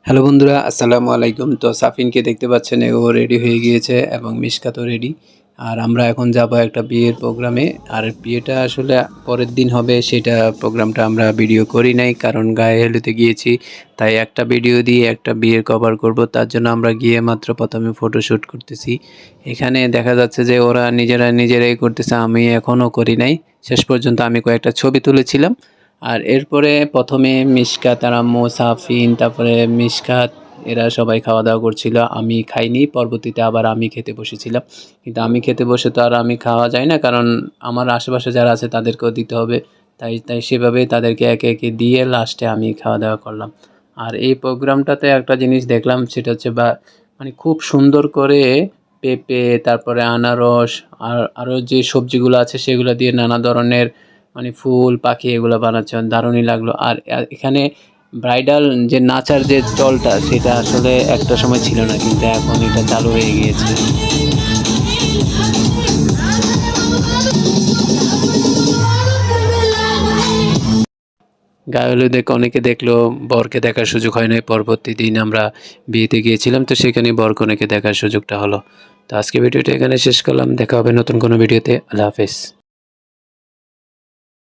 Hello বন্ধুরা, আসসালামু আলাইকুম। তো সাফিনকে দেখতে পাচ্ছেন, ও রেডি হয়ে গিয়েছে এবং মিশকাতও রেডি। আর আমরা এখন যাব একটা বিয়ের প্রোগ্রামে। আর বিয়েটা আসলে পরের দিন হবে, সেটা প্রোগ্রামটা আমরা ভিডিও করি নাই, কারণ গায়ে হলুদে গিয়েছি। তাই একটা ভিডিও দিয়ে একটা বিয়ের কভার করব, তার জন্য আমরা গিয়ে মাত্র প্রথমে ফটোশ্যুট করতেছি। এখানে দেখা যাচ্ছে যে ওরা নিজেরাই করতেছে, আমি এখনও করি নাই। শেষ পর্যন্ত আমি কয়েকটা ছবি তুলেছিলাম। আর এরপরে প্রথমে মিশকাত আর আম্মু, সাফিন, তারপরে মিশকাত, এরা সবাই খাওয়া দাওয়া করছিল। আমি খাইনি, পরবর্তীতে আবার আমি খেতে বসেছিলাম। কিন্তু আমি খেতে বসে তো আর আমি খাওয়া যায় না, কারণ আমার আশেপাশে যারা আছে তাদেরকেও দিতে হবে। তাই তাই সেভাবেই তাদেরকে একে একে দিয়ে লাস্টে আমি খাওয়া দাওয়া করলাম। আর এই প্রোগ্রামটাতে একটা জিনিস দেখলাম, সেটা হচ্ছে মানে খুব সুন্দর করে পেঁপে, তারপরে আনারস, আর আরও যে সবজিগুলো আছে সেগুলো দিয়ে নানা ধরনের মানে ফুল পাখি এগুলো বানাচ্ছে, দারুণই লাগলো। আর এখানে ব্রাইডাল যে নাচার যে চলটা, সেটা আসলে একটা সময় ছিল না, কিন্তু এখন এটা চালু হয়ে গিয়েছে। গায়ে হলুদে অনেকে দেখলো, বরকে দেখার সুযোগ হয় নাই। পরবর্তী দিন আমরা বিয়েতে গিয়েছিলাম, তো সেখানে বর কনেকে দেখার সুযোগটা হলো। তো আজকে ভিডিওটা এখানে শেষ করলাম, দেখা হবে নতুন কোনো ভিডিওতে। আল্লাহ হাফেজ।